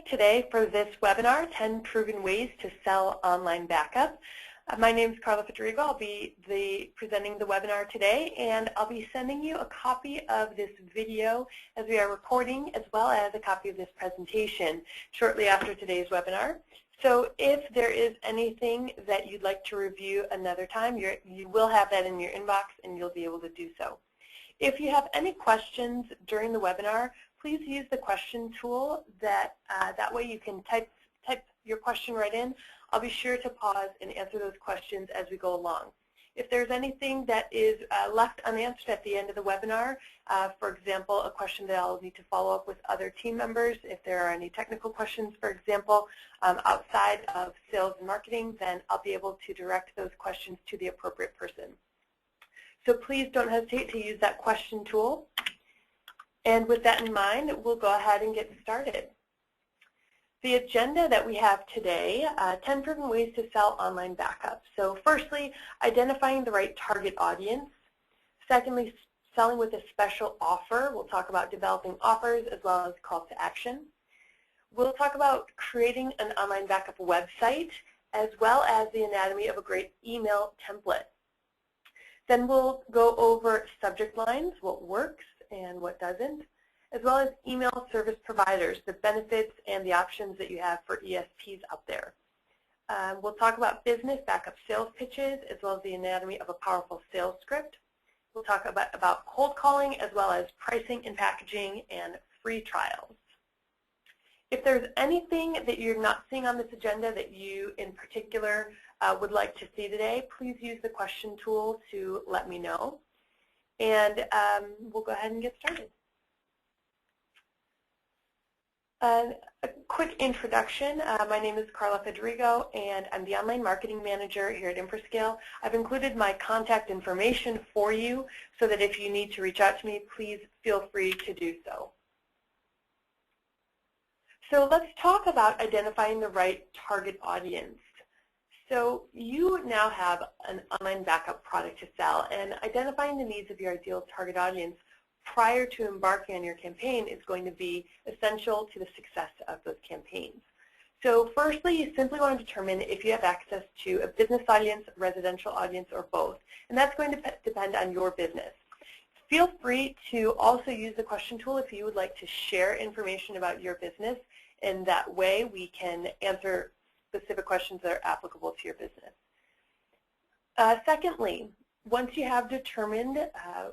today for this webinar, 10 Proven Ways to Sell Online Backup. My name is Carla Federigo. I'll be presenting the webinar today, and I'll be sending you a copy of this video as we are recording, as well as a copy of this presentation shortly after today's webinar. So if there is anything that you'd like to review another time, you will have that in your inbox and you'll be able to do so. If you have any questions during the webinar, please use the question tool. That way you can type your question right in. I'll be sure to pause and answer those questions as we go along. If there's anything that is left unanswered at the end of the webinar, for example, a question that I'll need to follow up with other team members, if there are any technical questions, for example, outside of sales and marketing, then I'll be able to direct those questions to the appropriate person. So please don't hesitate to use that question tool. And with that in mind, we'll go ahead and get started. The agenda that we have today, 10 proven ways to sell online backup. So firstly, identifying the right target audience. Secondly, selling with a special offer. We'll talk about developing offers as well as call to action. We'll talk about creating an online backup website as well as the anatomy of a great email template. Then we'll go over subject lines, what works and what doesn't, as well as email service providers, the benefits and the options that you have for ESPs out there. We'll talk about business backup sales pitches as well as the anatomy of a powerful sales script. We'll talk about cold calling as well as pricing and packaging and free trials. If there's anything that you're not seeing on this agenda that you in particular would like to see today, please use the question tool to let me know. And we'll go ahead and get started. A quick introduction. My name is Carla Federigo, and I'm the Online Marketing Manager here at Infrascale. I've included my contact information for you so that if you need to reach out to me, please feel free to do so. So let's talk about identifying the right target audience. So you now have an online backup product to sell, and identifying the needs of your ideal target audience prior to embarking on your campaign is going to be essential to the success of those campaigns. So firstly, you simply want to determine if you have access to a business audience, a residential audience, or both, and that's going to depend on your business. Feel free to also use the question tool if you would like to share information about your business, and that way we can answer specific questions that are applicable to your business. Secondly, once you have determined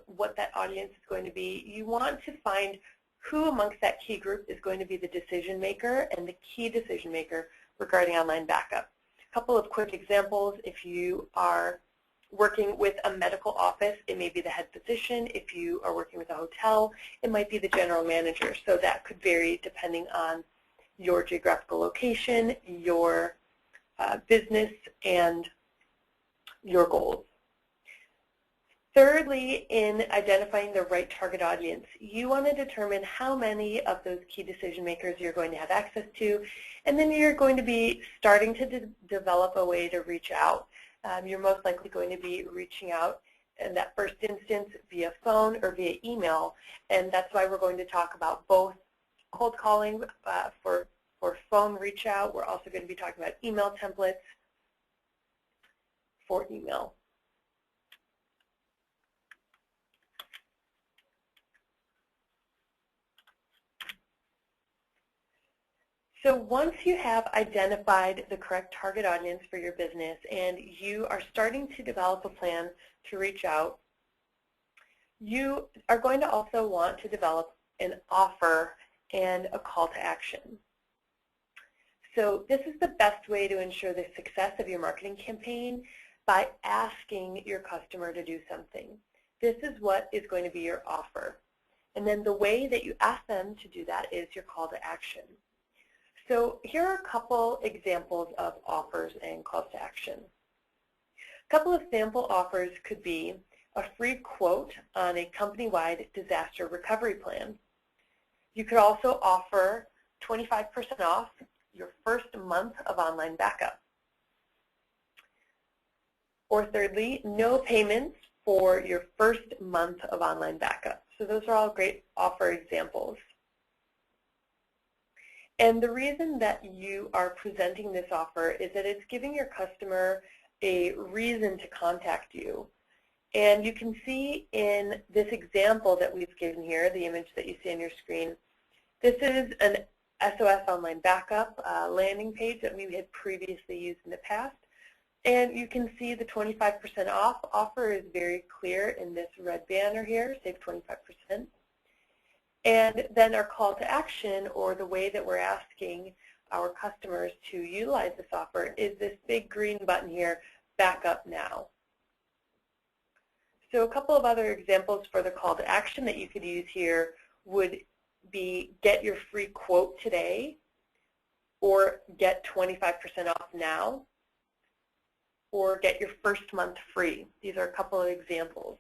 what that audience is going to be, you want to find who amongst that key group is going to be the decision maker and the key decision maker regarding online backup. A couple of quick examples: if you are working with a medical office, it may be the head physician. If you are working with a hotel, it might be the general manager. So that could vary depending on your geographical location, your business, and your goals. Thirdly, in identifying the right target audience, you want to determine how many of those key decision makers you're going to have access to, and then you're going to be starting to develop a way to reach out. You're most likely going to be reaching out in that first instance via phone or via email, and that's why we're going to talk about both cold calling for phone reach out. We're also going to be talking about email templates for email. So once you have identified the correct target audience for your business and you are starting to develop a plan to reach out, you are going to also want to develop an offer and a call to action. So this is the best way to ensure the success of your marketing campaign, by asking your customer to do something. This is what is going to be your offer. And then the way that you ask them to do that is your call to action. So here are a couple examples of offers and calls to action. A couple of sample offers could be a free quote on a company-wide disaster recovery plan. You could also offer 25% off your first month of online backup. Or thirdly, no payments for your first month of online backup. So those are all great offer examples. And the reason that you are presenting this offer is that it's giving your customer a reason to contact you. And you can see in this example that we've given here, the image that you see on your screen, this is an SOS Online Backup landing page that we had previously used in the past. And you can see the 25% off offer is very clear in this red banner here, save 25%. And then our call to action, or the way that we're asking our customers to utilize this offer, is this big green button here, Back Up Now. So a couple of other examples for the call to action that you could use here would be get your free quote today, or get 25% off now, or get your first month free. These are a couple of examples.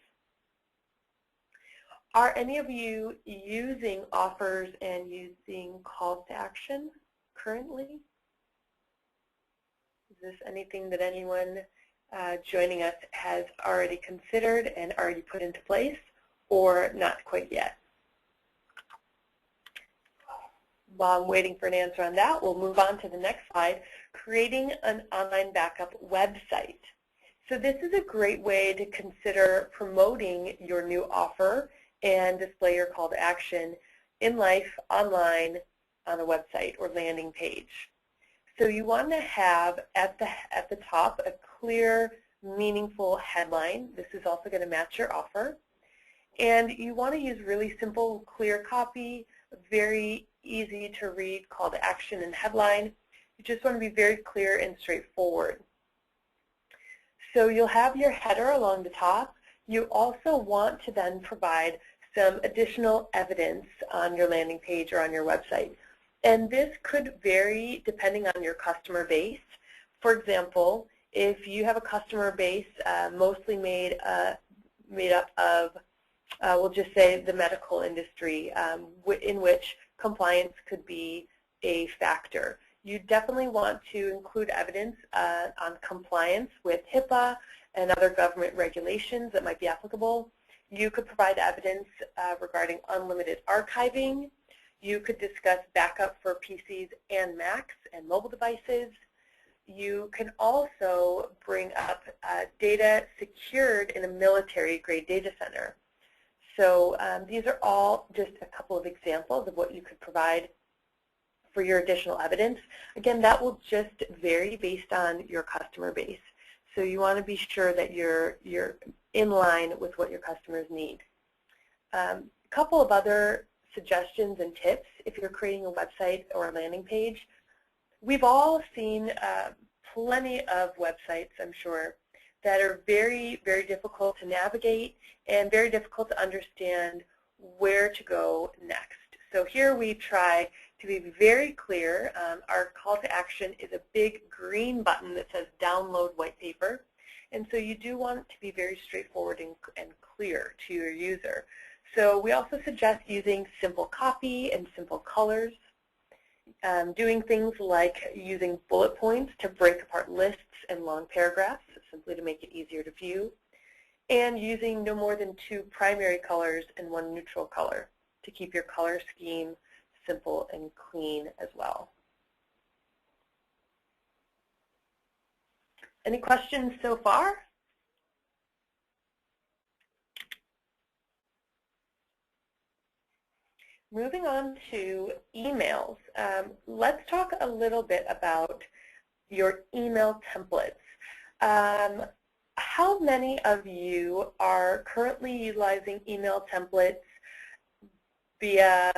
Are any of you using offers and using calls to action currently? Is this anything that anyone joining us has already considered and already put into place, or not quite yet? While I'm waiting for an answer on that, we'll move on to the next slide, creating an online backup website. So this is a great way to consider promoting your new offer and display your call to action in life, online, on a website or landing page. So you want to have at the top a clear, meaningful headline. This is also going to match your offer. And you want to use really simple, clear copy, very easy to read call to action and headline. You just want to be very clear and straightforward. So you'll have your header along the top. You also want to then provide some additional evidence on your landing page or on your website. And this could vary depending on your customer base. For example, if you have a customer base mostly made up of, we'll just say the medical industry, in which compliance could be a factor, you definitely want to include evidence on compliance with HIPAA and other government regulations that might be applicable. You could provide evidence regarding unlimited archiving. You could discuss backup for PCs and Macs and mobile devices. You can also bring up data secured in a military-grade data center. So these are all just a couple of examples of what you could provide for your additional evidence. Again, that will just vary based on your customer base. So you want to be sure that you're in line with what your customers need. A couple of other suggestions and tips if you're creating a website or a landing page. We've all seen plenty of websites, I'm sure, that are very, very difficult to navigate and very difficult to understand where to go next. So here we try to be very clear. Our call to action is a big green button that says download white paper. And so you do want it to be very straightforward and clear to your user. So we also suggest using simple copy and simple colors, doing things like using bullet points to break apart lists and long paragraphs, simply to make it easier to view, and using no more than 2 primary colors and 1 neutral color to keep your color scheme simple and clean as well. Any questions so far? Moving on to emails, let's talk a little bit about your email templates. How many of you are currently utilizing email templates via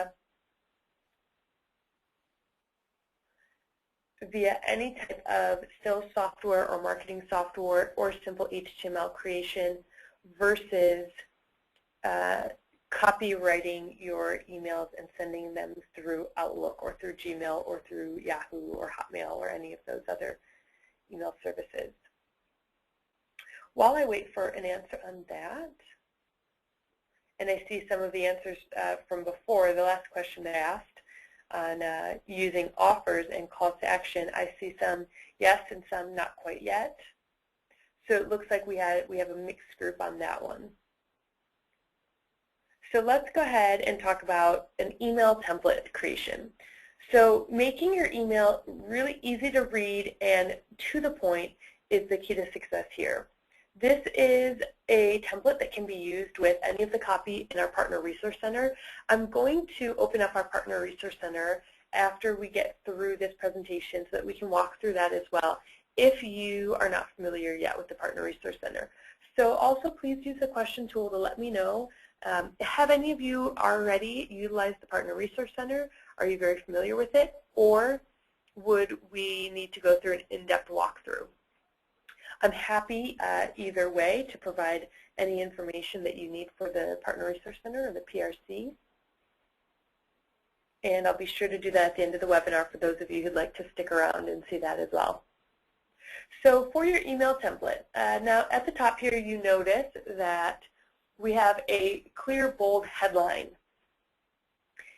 any type of sales software or marketing software or simple HTML creation versus copywriting your emails and sending them through Outlook or through Gmail or through Yahoo or Hotmail or any of those other email services? While I wait for an answer on that, and I see some of the answers from before, the last question I asked on using offers and calls to action, I see some yes and some not quite yet. So it looks like we have a mixed group on that one. So let's go ahead and talk about an email template creation. So making your email really easy to read and to the point is the key to success here. This is a template that can be used with any of the copy in our Partner Resource Center. I'm going to open up our Partner Resource Center after we get through this presentation so that we can walk through that as well if you are not familiar yet with the Partner Resource Center. So also please use the question tool to let me know. Have any of you already utilized the Partner Resource Center? Are you very familiar with it? Or would we need to go through an in-depth walkthrough? I'm happy either way to provide any information that you need for the Partner Resource Center or the PRC. And I'll be sure to do that at the end of the webinar for those of you who'd like to stick around and see that as well. So for your email template, now at the top here you notice that we have a clear, bold headline.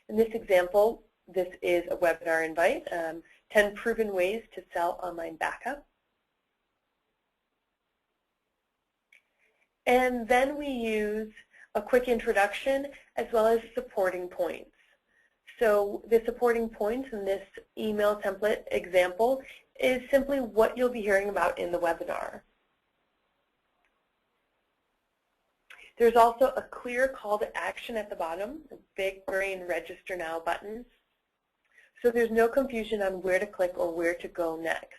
In this example, this is a webinar invite, 10 proven ways to sell online backup. And then we use a quick introduction as well as supporting points. So the supporting points in this email template example is simply what you'll be hearing about in the webinar. There's also a clear call to action at the bottom, a big green register now button. So there's no confusion on where to click or where to go next.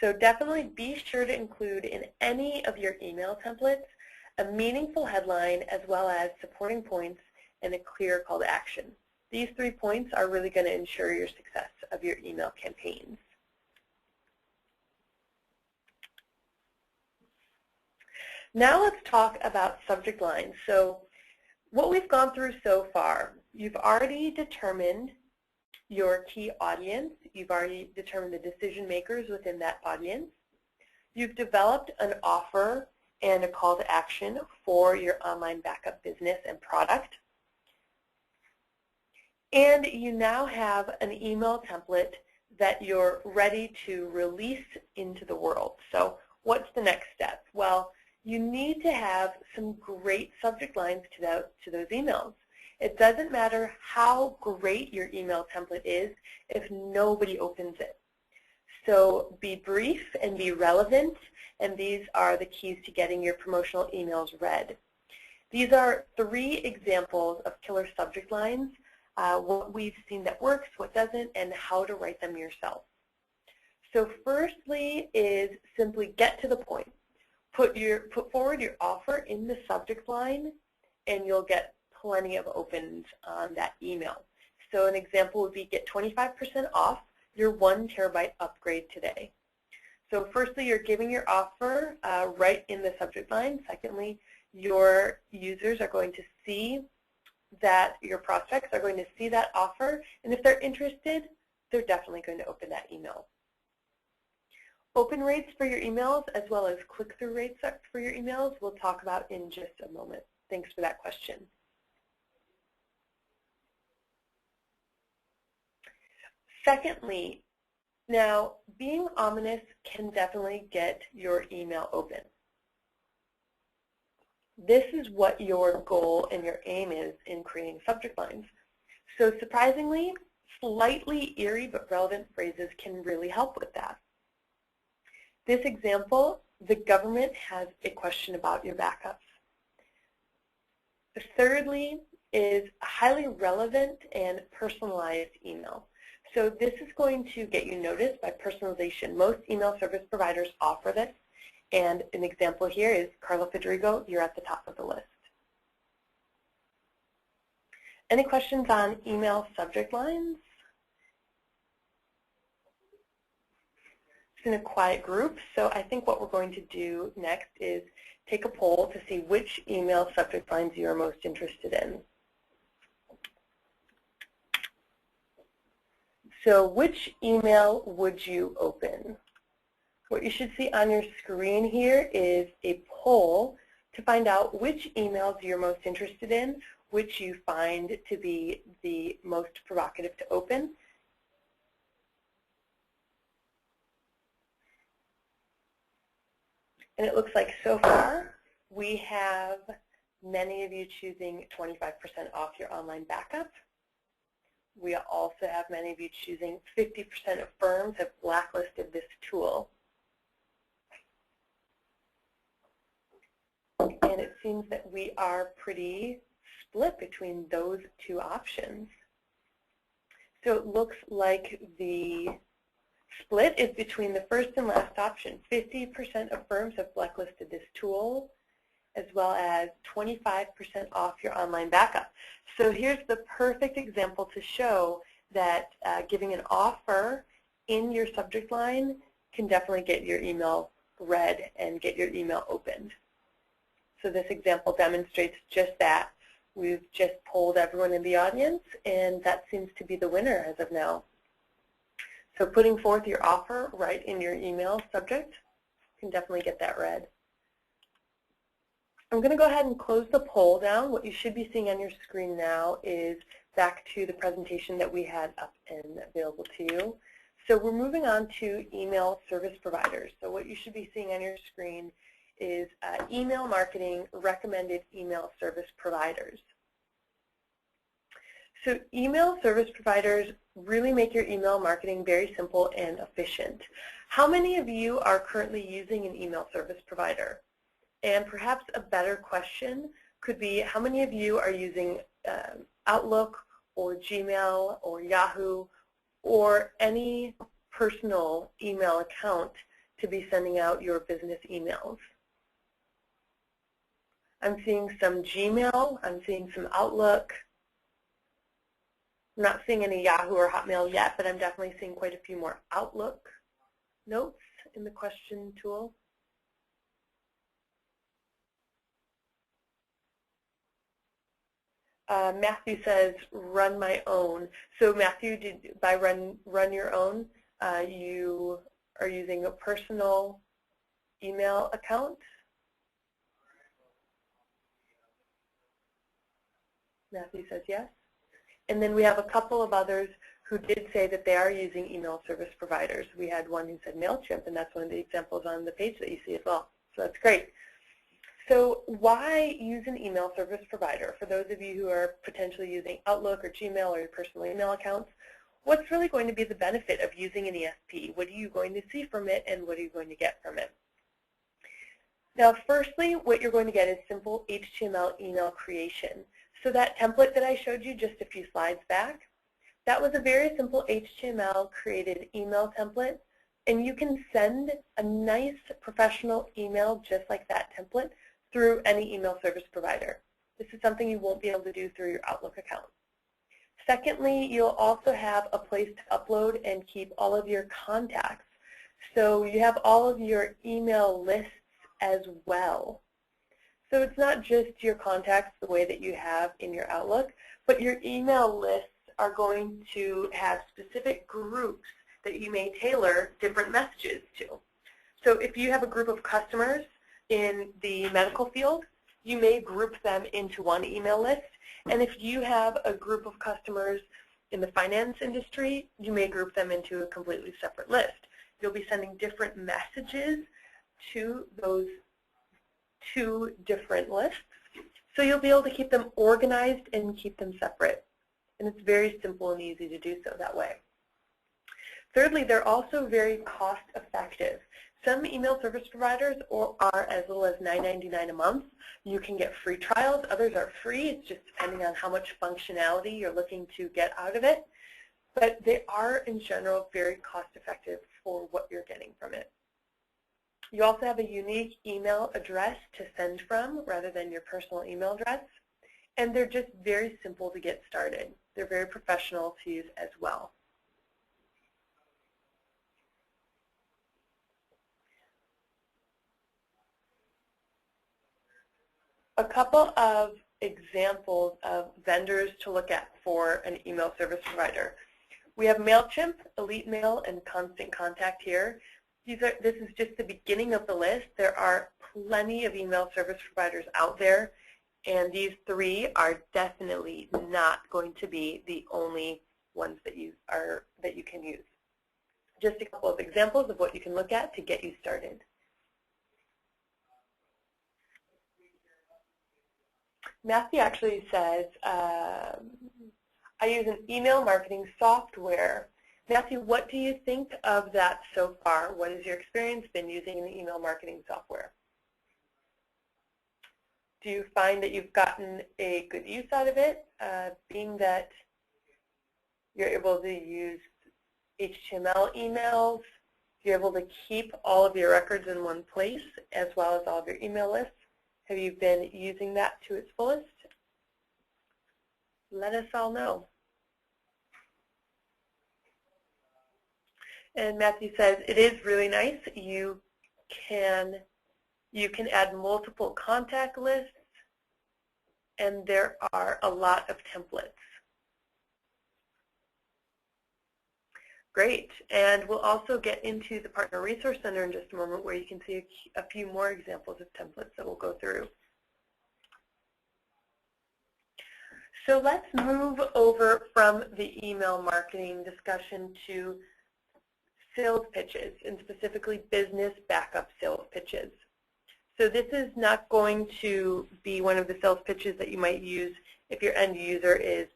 So definitely be sure to include in any of your email templates a meaningful headline as well as supporting points and a clear call to action. These 3 points are really going to ensure your success of your email campaigns. Now let's talk about subject lines. So what we've gone through so far, you've already determined your key audience. You've already determined the decision makers within that audience. You've developed an offer and a call to action for your online backup business and product. And you now have an email template that you're ready to release into the world. So what's the next step? Well, you need to have some great subject lines to those emails. It doesn't matter how great your email template is if nobody opens it. So be brief and be relevant, and these are the keys to getting your promotional emails read. These are 3 examples of killer subject lines, what we've seen that works, what doesn't, and how to write them yourself. So firstly is simply get to the point. Put forward your offer in the subject line, and you'll get plenty of opens on that email. So an example would be get 25% off your 1 terabyte upgrade today. So firstly, you're giving your offer right in the subject line. Secondly, your users are going to see that, your prospects are going to see that offer, and if they're interested, they're definitely going to open that email. Open rates for your emails as well as click-through rates for your emails we'll talk about in just a moment. Thanks for that question. Secondly, now being ominous can definitely get your email open. This is what your goal and your aim is in creating subject lines. So surprisingly, slightly eerie but relevant phrases can really help with that. This example, the government has a question about your backups. Thirdly is a highly relevant and personalized email. So this is going to get you noticed by personalization. Most email service providers offer this, and an example here is Carla Federigo. You're at the top of the list. Any questions on email subject lines? It's in a quiet group, so I think what we're going to do next is take a poll to see which email subject lines you are most interested in. So which email would you open? What you should see on your screen here is a poll to find out which emails you're most interested in, which you find to be the most provocative to open. And it looks like so far we have many of you choosing 25% off your online backup. We also have many of you choosing 50% of firms have blacklisted this tool. And it seems that we are pretty split between those two options. So it looks like the split is between the first and last option. 50% of firms have blacklisted this tool, as well as 25% off your online backup. So here's the perfect example to show that giving an offer in your subject line can definitely get your email read and get your email opened. So this example demonstrates just that. We've just polled everyone in the audience, and that seems to be the winner as of now. So putting forth your offer right in your email subject can definitely get that read. I'm going to go ahead and close the poll down. What you should be seeing on your screen now is back to the presentation that we had up and available to you. So we're moving on to email service providers. So what you should be seeing on your screen is email marketing recommended email service providers. So email service providers really make your email marketing very simple and efficient. How many of you are currently using an email service provider? And perhaps a better question could be, how many of you are using Outlook or Gmail or Yahoo or any personal email account to be sending out your business emails? I'm seeing some Gmail, I'm seeing some Outlook. I'm not seeing any Yahoo or Hotmail yet, but I'm definitely seeing quite a few more Outlook notes in the question tool. Matthew says, run my own. So Matthew, by run your own, you are using a personal email account? Matthew says yes. And then we have a couple of others who did say that they are using email service providers. We had one who said MailChimp, and that's one of the examples on the page that you see as well. So that's great. So why use an email service provider? For those of you who are potentially using Outlook or Gmail or your personal email accounts, what's really going to be the benefit of using an ESP? What are you going to see from it, and what are you going to get from it? Now, firstly, what you're going to get is simple HTML email creation. So that template that I showed you just a few slides back, that was a very simple HTML created email template, and you can send a nice professional email just like that template through any email service provider. This is something you won't be able to do through your Outlook account. Secondly, you'll also have a place to upload and keep all of your contacts. So you have all of your email lists as well. So it's not just your contacts the way that you have in your Outlook, but your email lists are going to have specific groups that you may tailor different messages to. So if you have a group of customers in the medical field, you may group them into one email list. And if you have a group of customers in the finance industry, you may group them into a completely separate list. You'll be sending different messages to those two different lists. So you'll be able to keep them organized and keep them separate. And it's very simple and easy to do so that way. Thirdly, they're also very cost effective. Some email service providers are as little as $9.99 a month. You can get free trials. Others are free. It's just depending on how much functionality you're looking to get out of it. But they are, in general, very cost effective for what you're getting from it. You also have a unique email address to send from rather than your personal email address. And they're just very simple to get started. They're very professional to use as well. A couple of examples of vendors to look at for an email service provider. We have MailChimp, Elite Mail, and Constant Contact here. This is just the beginning of the list. There are plenty of email service providers out there, and these three are definitely not going to be the only ones that you can use. Just a couple of examples of what you can look at to get you started. Matthew actually says, I use an email marketing software. Matthew, what do you think of that so far? What has your experience been using an email marketing software? Do you find that you've gotten a good use out of it, being that you're able to use HTML emails? You're able to keep all of your records in one place as well as all of your email lists. Have you been using that to its fullest? Let us all know. And Matthew says, it is really nice. You can add multiple contact lists, and there are a lot of templates. Great, and we'll also get into the Partner Resource Center in just a moment where you can see a few more examples of templates that we'll go through. So let's move over from the email marketing discussion to sales pitches, and specifically business backup sales pitches. So this is not going to be one of the sales pitches that you might use if your end user is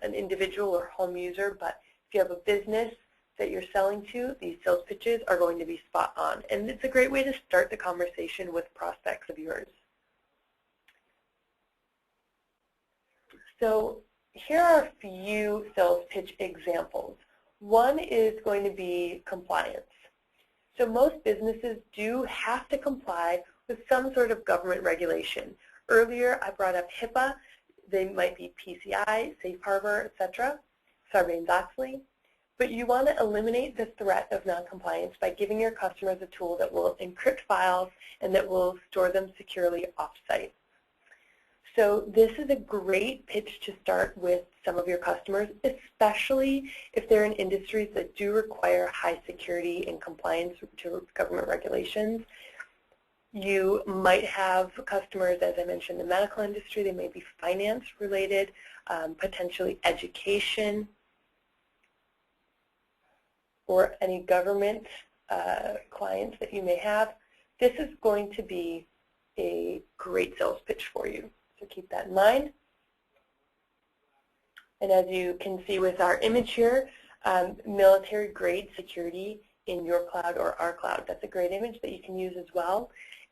an individual or home user, but if you have a business that you're selling to, these sales pitches are going to be spot on. And it's a great way to start the conversation with prospects of yours. So here are a few sales pitch examples. One is going to be compliance. So most businesses do have to comply with some sort of government regulation. Earlier I brought up HIPAA. They might be PCI, Safe Harbor, etc., Sarbanes-Oxley. But you want to eliminate the threat of noncompliance by giving your customers a tool that will encrypt files and that will store them securely off-site. So this is a great pitch to start with some of your customers, especially if they're in industries that do require high security and compliance to government regulations. You might have customers, as I mentioned, in the medical industry. They may be finance related, potentially education, or any government clients that you may have. This is going to be a great sales pitch for you. So keep that in mind. And as you can see with our image here, military-grade security in your cloud or our cloud. That's a great image that you can use as well.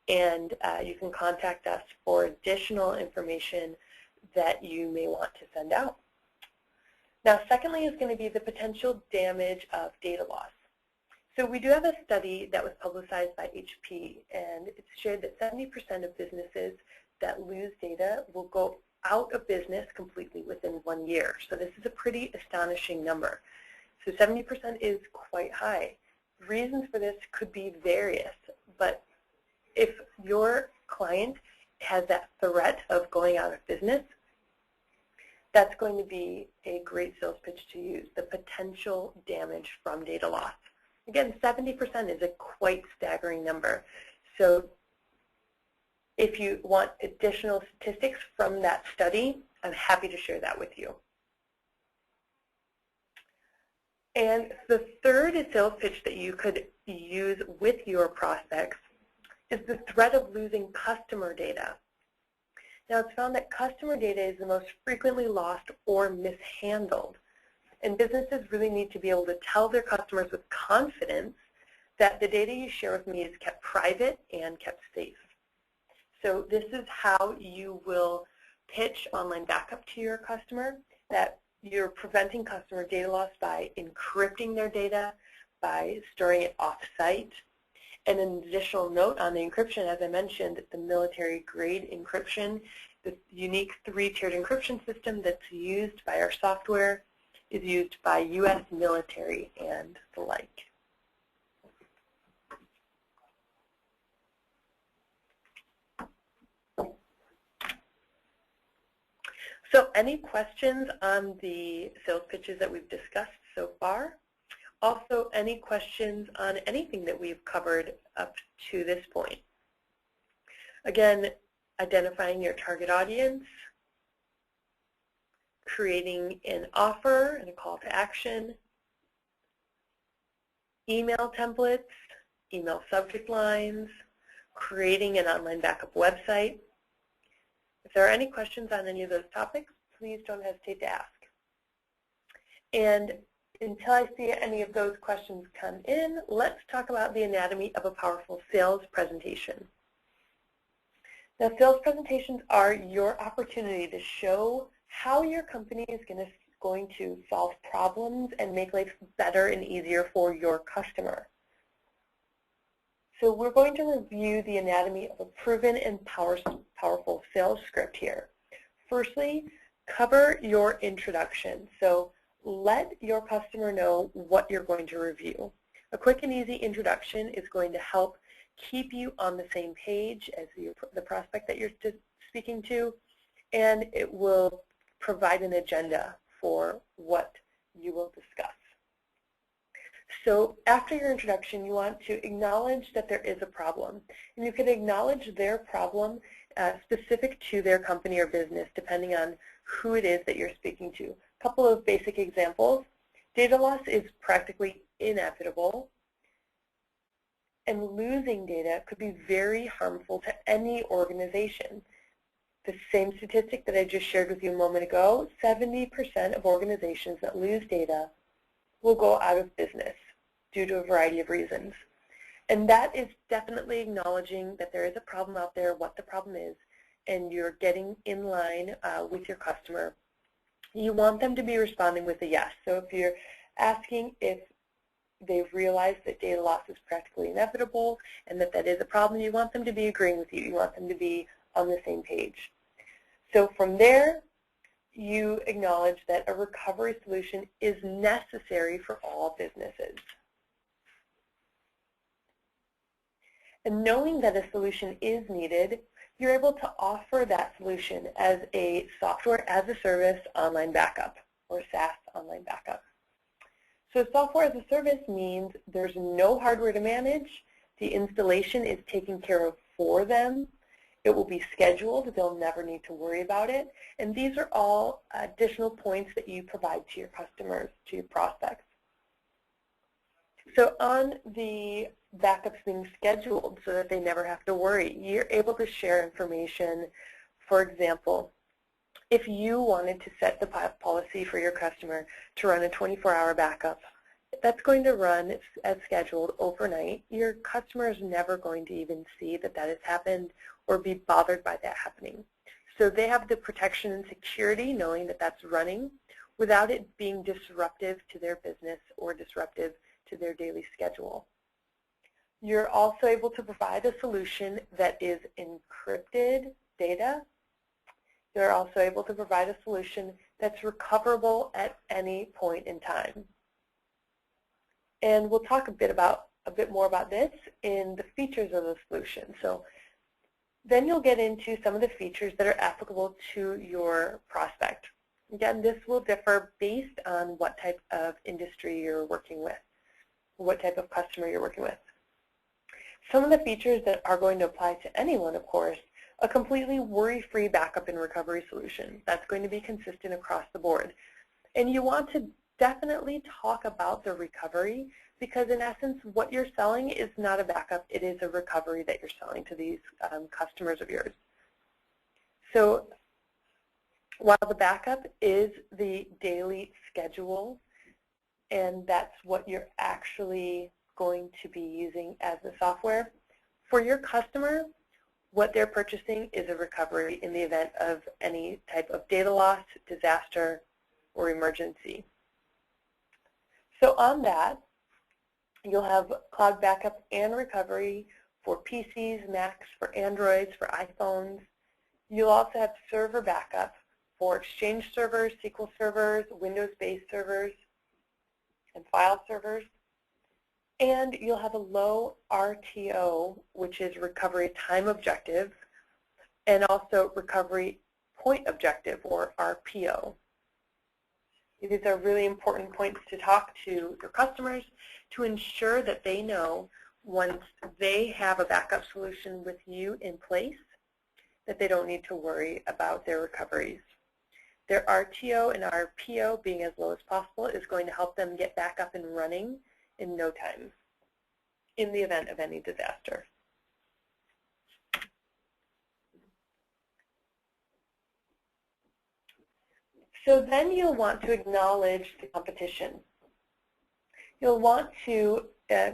And you can contact us for additional information that you may want to send out. Now, secondly is going to be the potential damage of data loss. So we do have a study that was publicized by HP, and it showed that 70% of businesses that lose data will go out of business completely within 1 year. So this is a pretty astonishing number. So 70% is quite high. Reasons for this could be various, but if your client has that threat of going out of business, that's going to be a great sales pitch to use, the potential damage from data loss. Again, 70% is a quite staggering number. So if you want additional statistics from that study, I'm happy to share that with you. And the third sales pitch that you could use with your prospects is the threat of losing customer data. Now, it's found that customer data is the most frequently lost or mishandled. And businesses really need to be able to tell their customers with confidence that the data you share with me is kept private and kept safe. So this is how you will pitch online backup to your customer, that you're preventing customer data loss by encrypting their data, by storing it off-site. And an additional note on the encryption, as I mentioned, the military-grade encryption, the unique 3-tiered encryption system that's used by our software is used by U.S. military and the like. So any questions on the sales pitches that we've discussed so far? Also, any questions on anything that we've covered up to this point? Again, identifying your target audience, creating an offer and a call to action, email templates, email subject lines, creating an online backup website, If there are any questions on any of those topics, please don't hesitate to ask. And until I see any of those questions come in, let's talk about the anatomy of a powerful sales presentation. Now, sales presentations are your opportunity to show how your company is going to solve problems and make life better and easier for your customer. So we're going to review the anatomy of a proven and powerful sales script here. Firstly, cover your introduction. So let your customer know what you're going to review. A quick and easy introduction is going to help keep you on the same page as the prospect that you're speaking to, and it will provide an agenda for what you will discuss. So after your introduction, you want to acknowledge that there is a problem. And you can acknowledge their problem specific to their company or business, depending on who it is that you're speaking to. A couple of basic examples. Data loss is practically inevitable, and losing data could be very harmful to any organization. The same statistic that I just shared with you a moment ago, 70% of organizations that lose data will go out of business due to a variety of reasons. And that is definitely acknowledging that there is a problem out there, what the problem is, and you're getting in line with your customer. You want them to be responding with a yes. So if you're asking if they've realized that data loss is practically inevitable and that that is a problem, you want them to be agreeing with you. You want them to be on the same page. So from there, you acknowledge that a recovery solution is necessary for all businesses. And knowing that a solution is needed, you're able to offer that solution as a software as a service online backup, or SaaS online backup. So software as a service means there's no hardware to manage. The installation is taken care of for them. It will be scheduled. They'll never need to worry about it. And these are all additional points that you provide to your customers, to your prospects. So on the backups being scheduled so that they never have to worry, you're able to share information. For example, if you wanted to set the policy for your customer to run a 24-hour backup, that's going to run as scheduled overnight. Your customer is never going to even see that that has happened or be bothered by that happening. So they have the protection and security knowing that that's running without it being disruptive to their business or disruptive to their daily schedule. You're also able to provide a solution that is encrypted data. You're also able to provide a solution that's recoverable at any point in time. And we'll talk a bit more about this in the features of the solution. So then you'll get into some of the features that are applicable to your prospect. Again, this will differ based on what type of industry you're working with, what type of customer you're working with. Some of the features that are going to apply to anyone, of course, a completely worry-free backup and recovery solution. That's going to be consistent across the board. And you want to definitely talk about the recovery because in essence what you're selling is not a backup, it is a recovery that you're selling to these customers of yours. So while the backup is the daily schedule and that's what you're actually going to be using as the software, for your customer, what they're purchasing is a recovery in the event of any type of data loss, disaster, or emergency. So on that, you'll have cloud backup and recovery for PCs, Macs, for Androids, for iPhones. You'll also have server backup for Exchange servers, SQL servers, Windows-based servers, and file servers. And you'll have a low RTO, which is recovery time objective, and also recovery point objective, or RPO. These are really important points to talk to your customers to ensure that they know once they have a backup solution with you in place that they don't need to worry about their recoveries. Their RTO and RPO being as low as possible is going to help them get back up and running in no time in the event of any disaster. So then you'll want to acknowledge the competition. You'll want to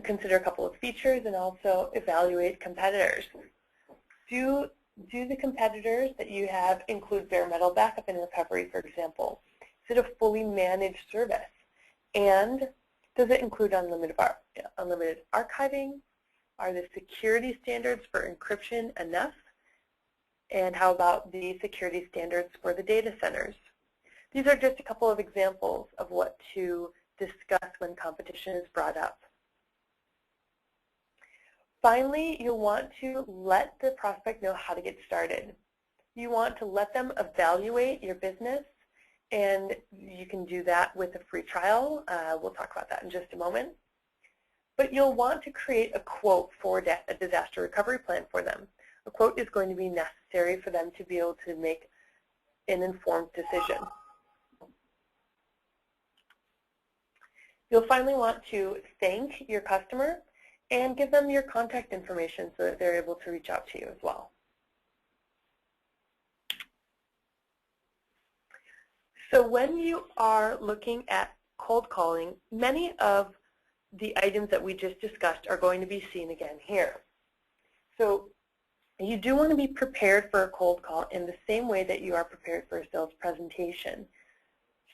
consider a couple of features and also evaluate competitors. Do the competitors that you have include bare metal backup and recovery, for example? Is it a fully managed service? And does it include unlimited archiving? Are the security standards for encryption enough? And how about the security standards for the data centers? These are just a couple of examples of what to discuss when competition is brought up. Finally, you'll want to let the prospect know how to get started. You want to let them evaluate your business, and you can do that with a free trial. We'll talk about that in just a moment. But you'll want to create a quote for a disaster recovery plan for them. A quote is going to be necessary for them to be able to make an informed decision. You'll finally want to thank your customer and give them your contact information so that they're able to reach out to you as well. So when you are looking at cold calling, many of the items that we just discussed are going to be seen again here. So you do want to be prepared for a cold call in the same way that you are prepared for a sales presentation.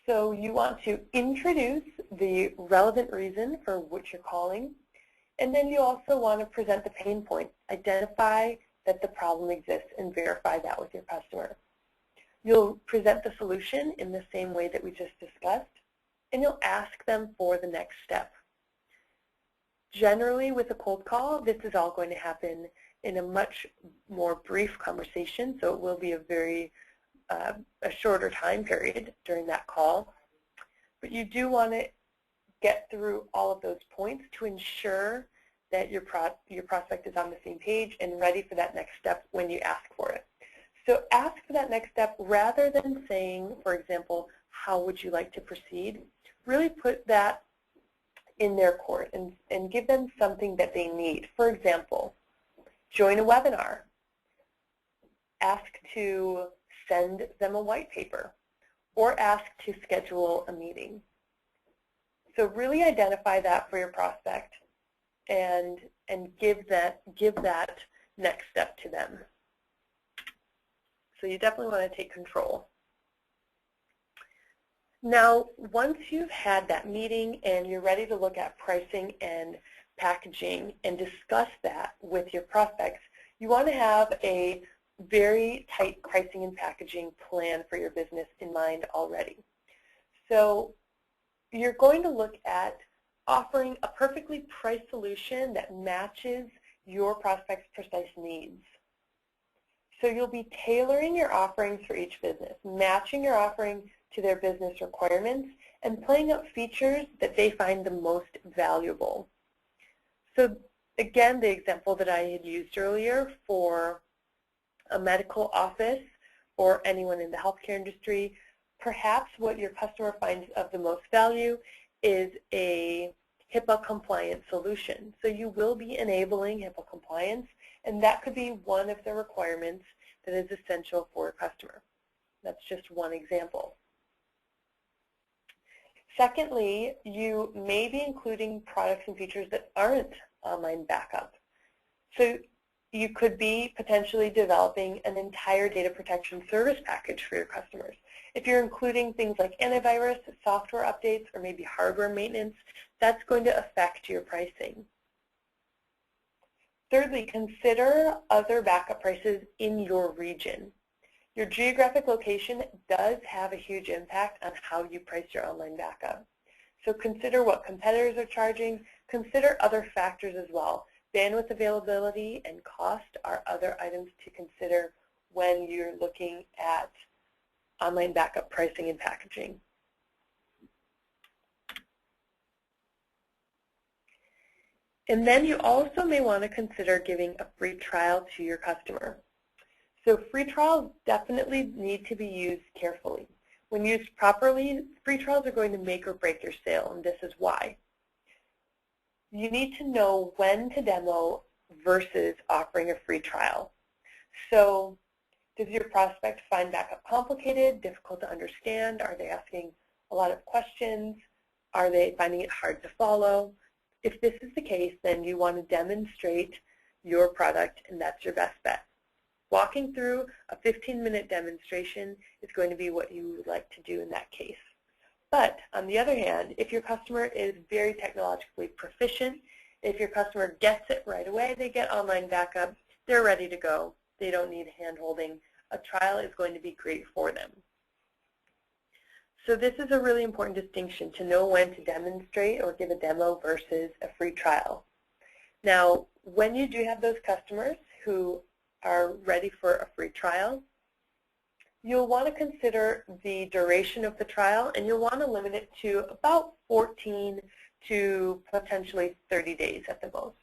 So you want to introduce the relevant reason for which you're calling, and then you also want to present the pain point, identify that the problem exists, and verify that with your customer. You'll present the solution in the same way that we just discussed, and you'll ask them for the next step. Generally, with a cold call, this is all going to happen in a much more brief conversation, so it will be a shorter time period during that call. But you do want to get through all of those points to ensure that your prospect is on the same page and ready for that next step when you ask for it. So ask for that next step rather than saying, for example, how would you like to proceed? Really put that in their court and give them something that they need. For example, join a webinar. Ask to send them a white paper or ask to schedule a meeting. So really identify that for your prospect and give that next step to them. So you definitely want to take control. Now, once you've had that meeting and you're ready to look at pricing and packaging and discuss that with your prospects, you want to have a very tight pricing and packaging plan for your business in mind already. So you're going to look at offering a perfectly priced solution that matches your prospect's precise needs. So you'll be tailoring your offerings for each business, matching your offering to their business requirements, and playing up features that they find the most valuable. So again, the example that I had used earlier for a medical office or anyone in the healthcare industry, perhaps what your customer finds of the most value is a HIPAA compliant solution. So you will be enabling HIPAA compliance, and that could be one of the requirements that is essential for a customer. That's just one example. Secondly, you may be including products and features that aren't online backup. So you could be potentially developing an entire data protection service package for your customers. If you're including things like antivirus, software updates, or maybe hardware maintenance, that's going to affect your pricing. Thirdly, consider other backup prices in your region. Your geographic location does have a huge impact on how you price your online backup. So consider what competitors are charging. Consider other factors as well. Bandwidth availability and cost are other items to consider when you're looking at online backup pricing and packaging. And then you also may want to consider giving a free trial to your customer. So free trials definitely need to be used carefully. When used properly, free trials are going to make or break your sale, and this is why. You need to know when to demo versus offering a free trial. So Does your prospect find backup complicated, difficult to understand? Are they asking a lot of questions? Are they finding it hard to follow? If this is the case, then you want to demonstrate your product, and that's your best bet. Walking through a 15-minute demonstration is going to be what you would like to do in that case. But on the other hand, if your customer is very technologically proficient, if your customer gets it right away, they get online backup, they're ready to go, they don't need hand-holding, a trial is going to be great for them. So this is a really important distinction, to know when to demonstrate or give a demo versus a free trial. Now, when you do have those customers who are ready for a free trial, you'll want to consider the duration of the trial, and you'll want to limit it to about 14 to potentially 30 days at the most.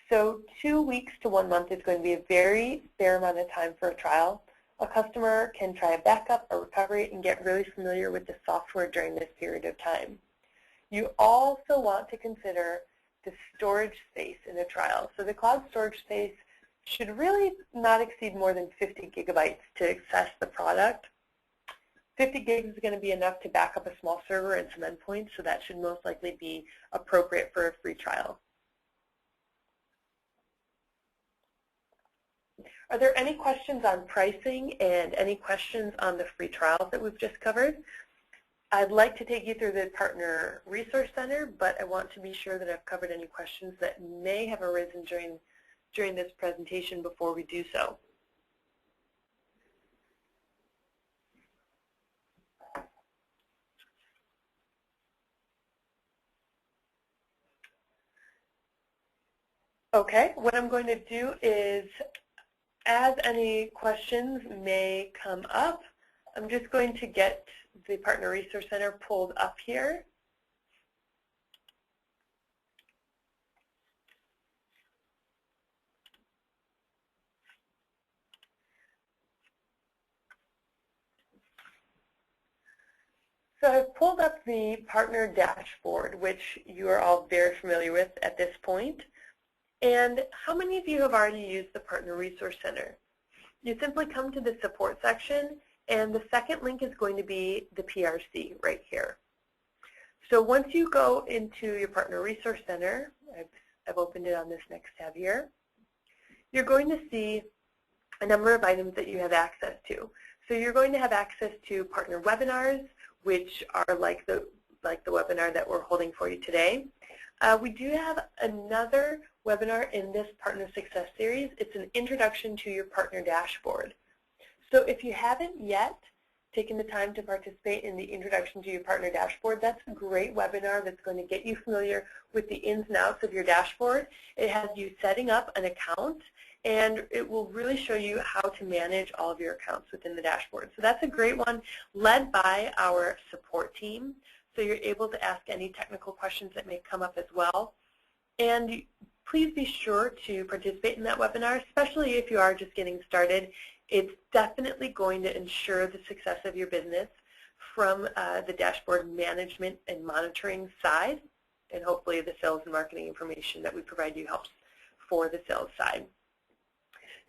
So 2 weeks to 1 month is going to be a very fair amount of time for a trial. A customer can try a backup or recovery and get really familiar with the software during this period of time. You also want to consider the storage space in a trial. So the cloud storage space should really not exceed more than 50 gigabytes to access the product. 50 gigs is going to be enough to back up a small server and some endpoints, so that should most likely be appropriate for a free trial. Are there any questions on pricing and any questions on the free trials that we've just covered? I'd like to take you through the Partner Resource Center, but I want to be sure that I've covered any questions that may have arisen during this presentation before we do so. Okay, what I'm going to do is, as any questions may come up, I'm just going to get the Partner Resource Center pulled up here. So I've pulled up the partner dashboard, which you are all very familiar with at this point. And how many of you have already used the Partner Resource Center? You simply come to the support section, and the second link is going to be the PRC right here. So once you go into your Partner Resource Center, I've opened it on this next tab here, you're going to see a number of items that you have access to. So you're going to have access to partner webinars, which are like the webinar that we're holding for you today. We do have another webinar in this Partner Success Series. It's an introduction to your partner dashboard. So if you haven't yet taken the time to participate in the introduction to your partner dashboard, that's a great webinar that's going to get you familiar with the ins and outs of your dashboard. It has you setting up an account, and it will really show you how to manage all of your accounts within the dashboard. So that's a great one, led by our support team. So you're able to ask any technical questions that may come up as well. And please be sure to participate in that webinar, especially if you are just getting started. It's definitely going to ensure the success of your business from the dashboard management and monitoring side, and hopefully the sales and marketing information that we provide you helps for the sales side.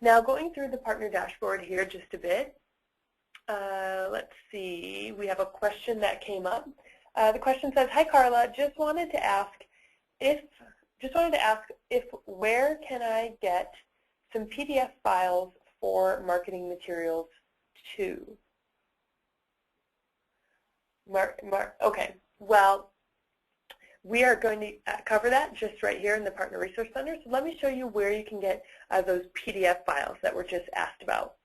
Now, going through the partner dashboard here just a bit, let's see, we have a question that came up. The question says, "Hi Carla, just wanted to ask if where can I get some PDF files for marketing materials too?" Okay, well, we are going to cover that just right here in the Partner Resource Center. So let me show you where you can get those PDF files that were just asked about.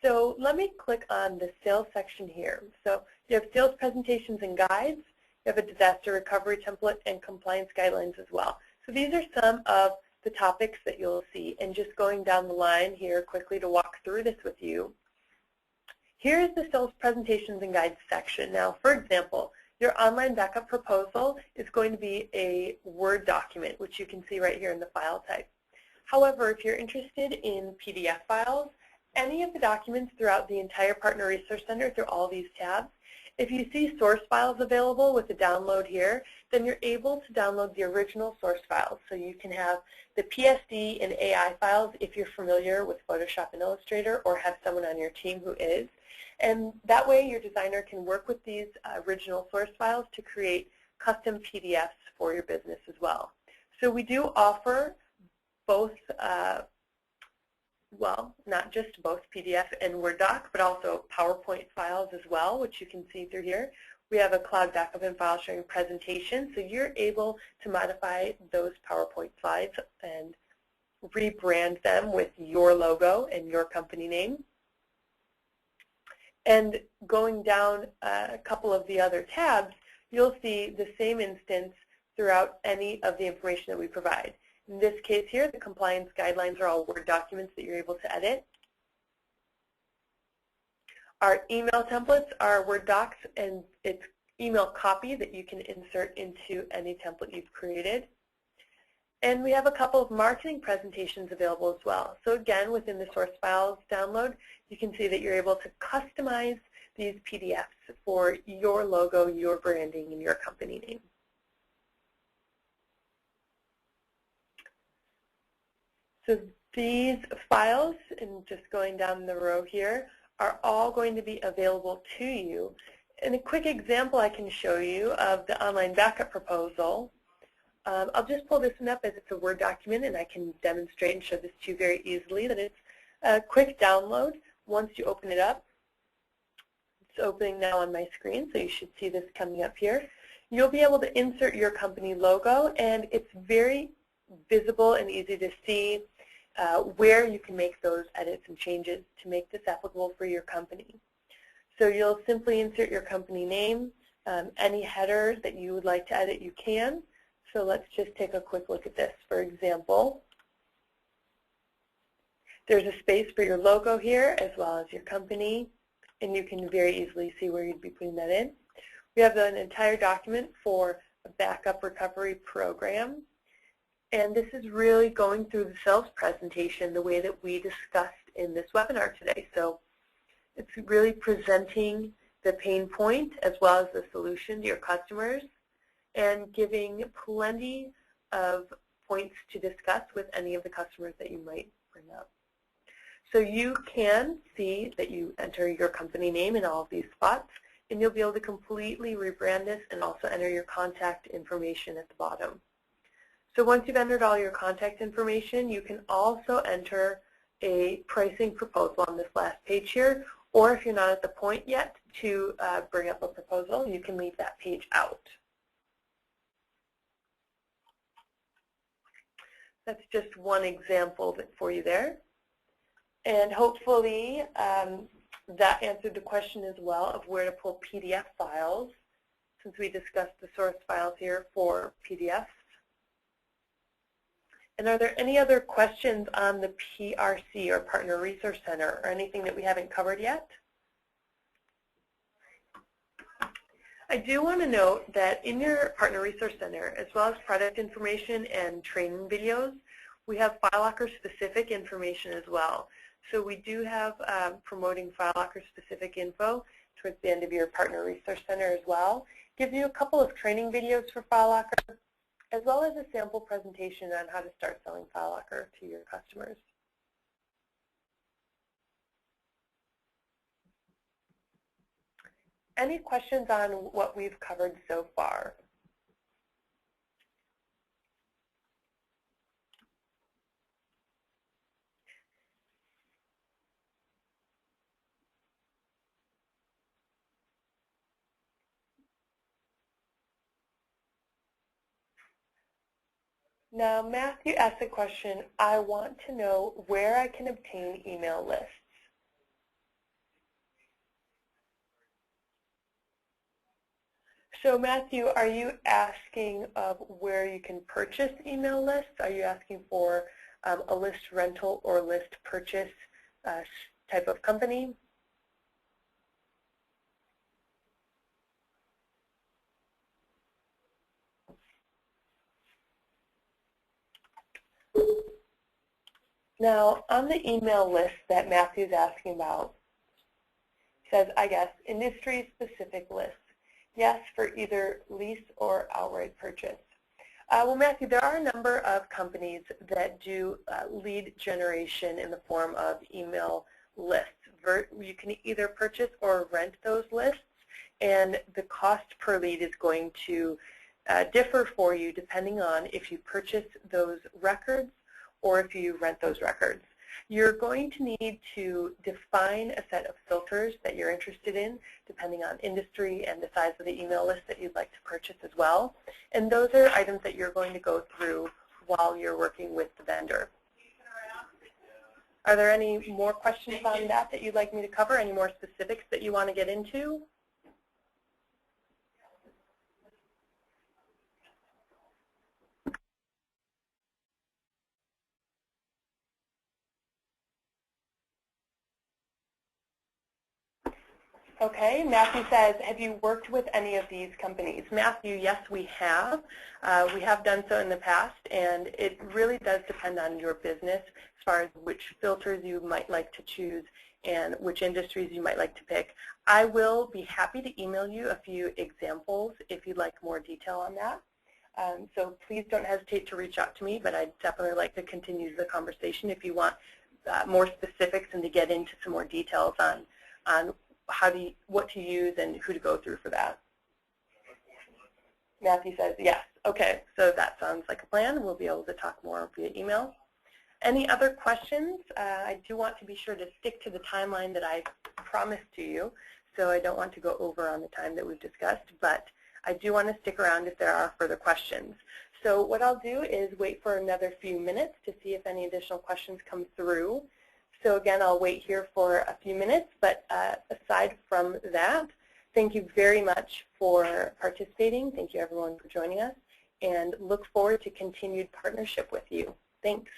So let me click on the sales section here. So you have sales presentations and guides. You have a disaster recovery template and compliance guidelines as well. So these are some of the topics that you'll see. And just going down the line here quickly to walk through this with you. Here's the sales presentations and guides section. Now, for example, your online backup proposal is going to be a Word document, which you can see right here in the file type. However, if you're interested in PDF files, any of the documents throughout the entire Partner Resource Center through all these tabs. If you see source files available with the download here, then you're able to download the original source files. So you can have the PSD and AI files if you're familiar with Photoshop and Illustrator or have someone on your team who is. And that way your designer can work with these original source files to create custom PDFs for your business as well. So we do offer both, well, not just both PDF and Word doc, but also PowerPoint files as well, which you can see through here. We have a cloud backup and file sharing presentation, so you're able to modify those PowerPoint slides and rebrand them with your logo and your company name. And going down a couple of the other tabs, you'll see the same instance throughout any of the information that we provide. In this case here, the compliance guidelines are all Word documents that you're able to edit. Our email templates are Word docs, and it's email copy that you can insert into any template you've created. And we have a couple of marketing presentations available as well. So again, within the source files download, you can see that you're able to customize these PDFs for your logo, your branding, and your company name. So these files, and just going down the row here, are all going to be available to you. And a quick example I can show you of the online backup proposal. I'll just pull this one up as it's a Word document, and I can demonstrate and show this to you very easily that it's a quick download once you open it up. It's opening now on my screen, so you should see this coming up here. You'll be able to insert your company logo, and it's very visible and easy to see where you can make those edits and changes to make this applicable for your company. So you'll simply insert your company name, any header that you would like to edit you can. So let's just take a quick look at this. For example, there's a space for your logo here as well as your company, and you can very easily see where you'd be putting that in. We have an entire document for a backup recovery program. And this is really going through the sales presentation the way that we discussed in this webinar today. So it's really presenting the pain point as well as the solution to your customers and giving plenty of points to discuss with any of the customers that you might bring up. So you can see that you enter your company name in all of these spots, and you'll be able to completely rebrand this and also enter your contact information at the bottom. So once you've entered all your contact information, you can also enter a pricing proposal on this last page here, or if you're not at the point yet to bring up a proposal, you can leave that page out. That's just one example for you there. And hopefully that answered the question as well of where to pull PDF files, since we discussed the source files here for PDFs. And are there any other questions on the PRC or Partner Resource Center or anything that we haven't covered yet? I do want to note that in your Partner Resource Center, as well as product information and training videos, we have FileLocker specific information as well. So we do have promoting FileLocker specific info towards the end of your Partner Resource Center as well. Gives you a couple of training videos for FileLocker, as well as a sample presentation on how to start selling FileLocker to your customers. Any questions on what we've covered so far? Now, Matthew asked the question, I want to know where I can obtain email lists. So Matthew, are you asking of where you can purchase email lists? Are you asking for a list rental or list purchase type of company? Now, on the email list that Matthew's asking about, he says, I guess, industry-specific lists. Yes, for either lease or outright purchase. Well, Matthew, there are a number of companies that do lead generation in the form of email lists. You can either purchase or rent those lists, and the cost per lead is going to differ for you depending on if you purchase those records or if you rent those records. You're going to need to define a set of filters that you're interested in, depending on industry and the size of the email list that you'd like to purchase as well. And those are items that you're going to go through while you're working with the vendor. Are there any more questions on that you'd like me to cover? Any more specifics that you want to get into? Okay, Matthew says, have you worked with any of these companies? Matthew, yes, we have. We have done so in the past, and it really does depend on your business as far as which filters you might like to choose and which industries you might like to pick. I will be happy to email you a few examples if you'd like more detail on that. So please don't hesitate to reach out to me, but I'd definitely like to continue the conversation if you want more specifics and to get into some more details on what to use and who to go through for that. Matthew says yes. Okay, so that sounds like a plan. We'll be able to talk more via email. Any other questions? I do want to be sure to stick to the timeline that I promised to you, so I don't want to go over on the time that we've discussed, but I do want to stick around if there are further questions. So what I'll do is wait for another few minutes to see if any additional questions come through. So again, I'll wait here for a few minutes, but aside from that, thank you very much for participating. Thank you everyone for joining us, and look forward to continued partnership with you. Thanks.